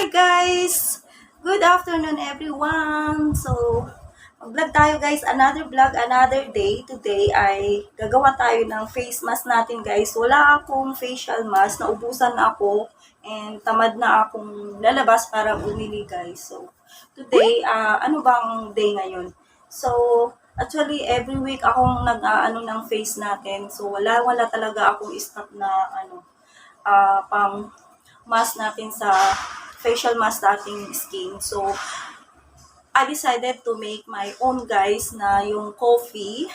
Hi guys! Good afternoon everyone! So, mag-vlog tayo guys. Another vlog, another day. Today ay gagawa tayo ng face mask natin guys. Wala akong facial mask. Naubusan na ako. And tamad na akong lalabas para bumili guys. So, today, ano bang day ngayon? So, actually every week akong nag-ano ng face natin. So, wala talaga akong stock na pang mask natin sa facial mask sa ating skin. So, I decided to make my own guys na yung coffee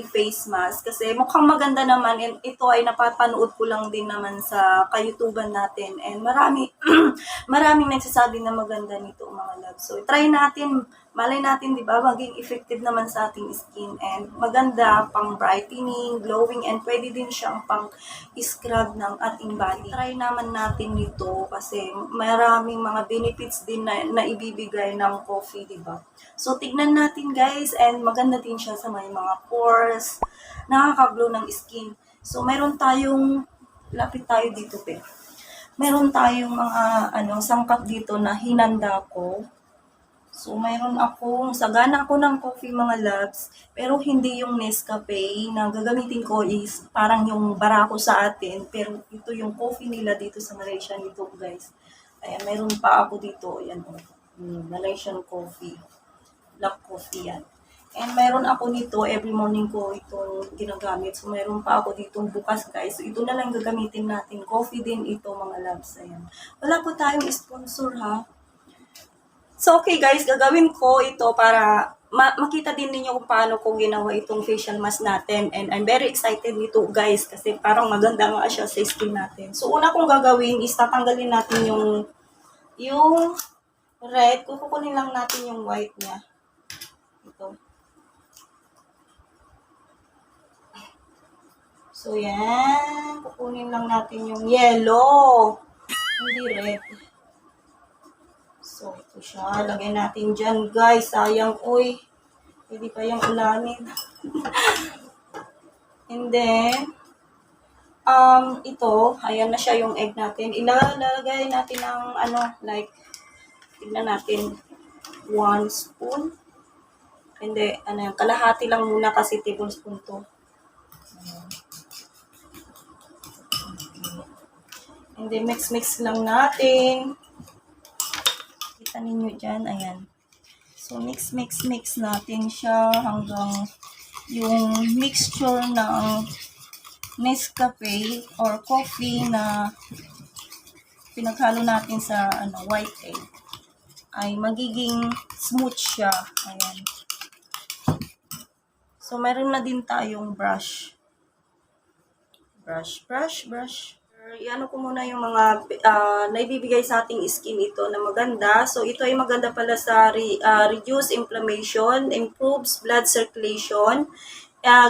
face mask kasi mukhang maganda naman and ito ay napapanood ko lang din naman sa ka-YouTubean natin and maraming nagsasabi na maganda nito mga love. So try natin, malay natin 'di ba maging effective naman sa ating skin and maganda pang brightening, glowing and pwede din siyang pang scrub ng ating body. Try naman natin nito kasi maraming mga benefits din na ibibigay ng coffee, 'di ba? So tignan natin guys and maganda din siya sa may mga pores, nakaka-glow ng skin. So meron tayong, lapit tayo dito meron tayong mga sangkap dito na hinanda ko. So meron akong, sagana ako ng coffee mga loves, pero hindi yung Nescafe na gagamitin ko is parang yung barako sa atin, pero ito yung coffee nila dito sa Malaysia nito guys. Ayan, meron pa ako dito, ayan Malaysian coffee, black coffee yan. And meron ako nito, every morning ko itong ginagamit. So, meron pa ako ditong bukas, guys. So, ito na lang gagamitin natin. Coffee din ito, mga loves. Ayan. Wala po tayong sponsor, ha? So, okay, guys. Gagawin ko ito para makita din ninyo kung paano ko ginawa itong facial mask natin. And I'm very excited nito, guys. Kasi parang maganda nga siya sa skin natin. So, una kong gagawin is tatanggalin natin yung red. Kukunin lang natin yung white niya. Ito. So, yan. Kukunin lang natin yung yellow. Hindi red. So, ito siya. Lagay natin dyan, guys. Sayang, uy. Pwede pa yung ulanin. And then, ito. Ayan na siya yung egg natin. Ilalagay natin ng, tignan natin, 1 spoon. Hindi, kalahati lang muna kasi tablespoon to. Ayan. And then, mix lang natin. Kita ninyo dyan, ayan. So, mix natin siya hanggang yung mixture ng Nescafe or coffee na pinaghalo natin sa white egg ay magiging smooth siya. Ayan. So, meron na din tayong brush. Brush. Iano ko muna yung mga naibibigay sa ating skin ito na maganda. So, ito ay maganda pala sa reduce inflammation, improves blood circulation,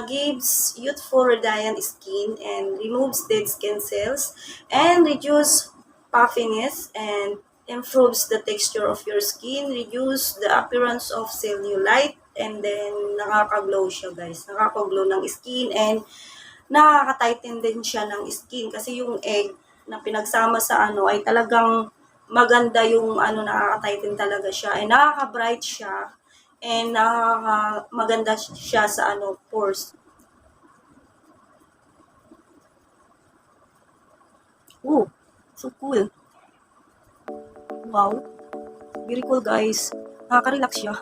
gives youthful radiant skin, and removes dead skin cells, and reduce puffiness, and improves the texture of your skin, reduce the appearance of cellulite, and then nakaka-glow siya guys. Nakaka-glow ng skin, and nakaka-tighten din siya ng skin kasi yung egg na pinagsama sa ay talagang maganda yung nakaka-tighten talaga siya ay nakaka-bright siya and maganda siya sa pores. Oh, so cool. Wow. Very cool guys. Nakaka-relax siya.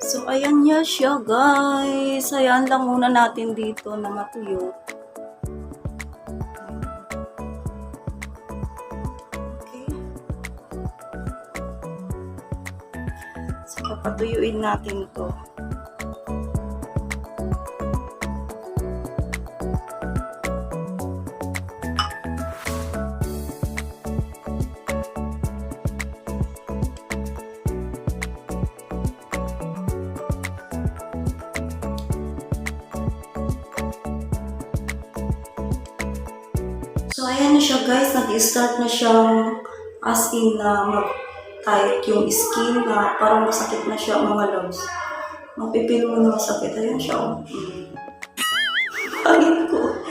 So, ayan niya siya, guys. Ayan lang muna natin dito na matuyo. Okay. So, papatuyuin natin ito. So, ayan na siya guys. Nag-start na siyang as in na mag-tight yung skin na parang masakit na siya mga loves. Mapipil mo na masakit. Ayan siya. Pangit ko.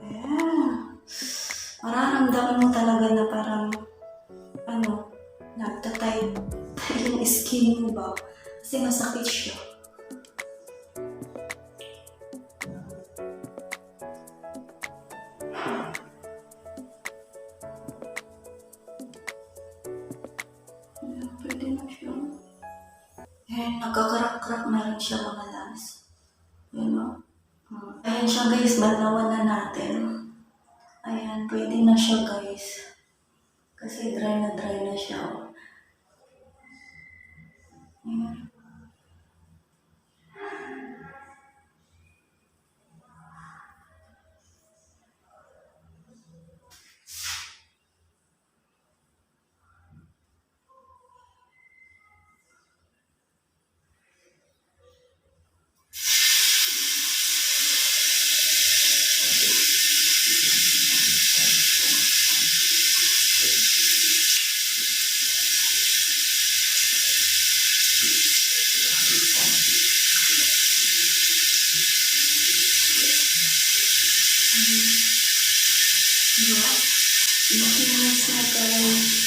Ayan. Mararamdaman mo talaga na parang nagtatay yung skin mo ba? Kasi masakit siya. Ayan, pwede na siya. Ayan, nagkakarak-karak na rin siya mga loves. Ayan o. Ayan siya guys, banlawan na natin. Ayan, pwede na siya guys. Kasi dry na siya. Ayan. Diba? Makinis na guys.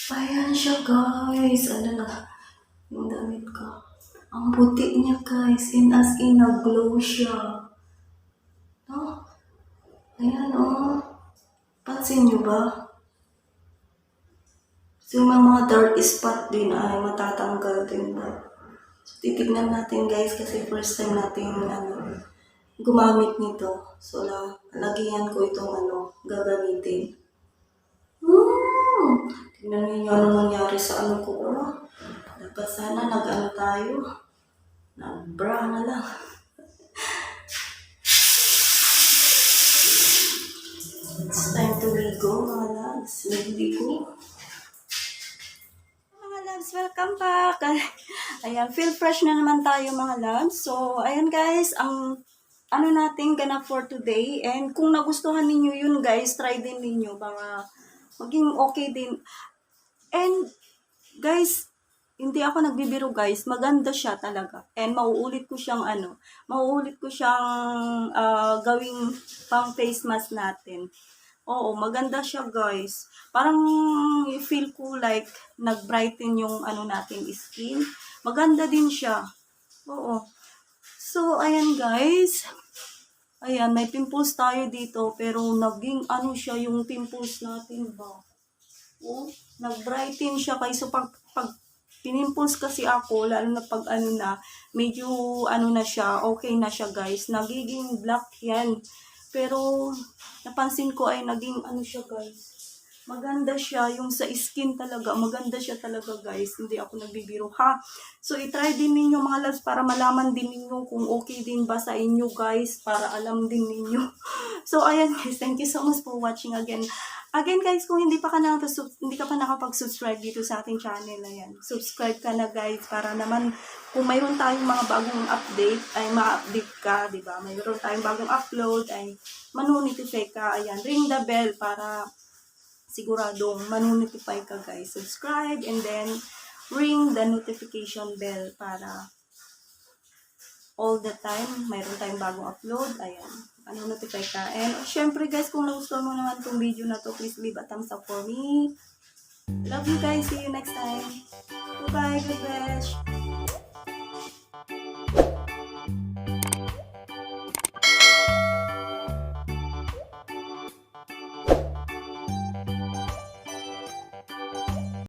Ayan siya guys. Ano na? Yung damit ko. Ang puti niya guys. As in, nag-glow siya. No? Ayan oh. Pansin nyo ba? So, yung mga dark spot din ay matatanggal din ba? So, titignan natin guys kasi first time natin gumamit nito. So, lagyan ko itong gagamitin. Tingnan niyo ano nangyari sa ko. Dapat sana tayo. Nag-bra na lang. It's time to ligo mga loves. Ligo. Mga loves, welcome back. Ayan, feel fresh na naman tayo mga loves. So, ayan guys, ang natin ganap for today. And kung nagustuhan ninyo yun guys, try din ninyo. Baka maging okay din. And guys, hindi ako nagbibiro guys, maganda siya talaga. And mauulit ko siyang gawing pang face mask natin. Oo, maganda siya guys. Parang feel ko like nag-brighten yung natin skin. Maganda din siya. Oo. So, ayan guys. Ayan, may pimples tayo dito pero naging siya yung pimples natin ba? Oh, nag-brighten siya kaysa pag pinimples kasi ako, lalo na pag medyo na siya, okay na siya guys. Nagiging black yan. Pero, napansin ko ay naging siya guys. Maganda siya, yung sa skin talaga, maganda siya talaga guys. Hindi ako nagbibiro ha. So, itry din ninyo mga loves para malaman din ninyo kung okay din ba sa inyo guys, para alam din ninyo. So, ayan guys, thank you so much for watching again. Again guys, kung hindi ka pa nakapag-subscribe dito sa ating channel, ayan, subscribe ka na guys para naman kung mayroon tayong mga bagong update, ay ma-update ka, di ba? Mayroon tayong bagong upload, ay manonotify ka, ayan, ring the bell para siguradong manonotify ka guys. Subscribe and then ring the notification bell para all the time mayroon tayong bagong upload, ayan. Notify ka. And syempre guys, kung nagustuhan mo naman itong video na to, please leave a thumbs up for me. Love you guys. See you next time. Bye-bye. God bless.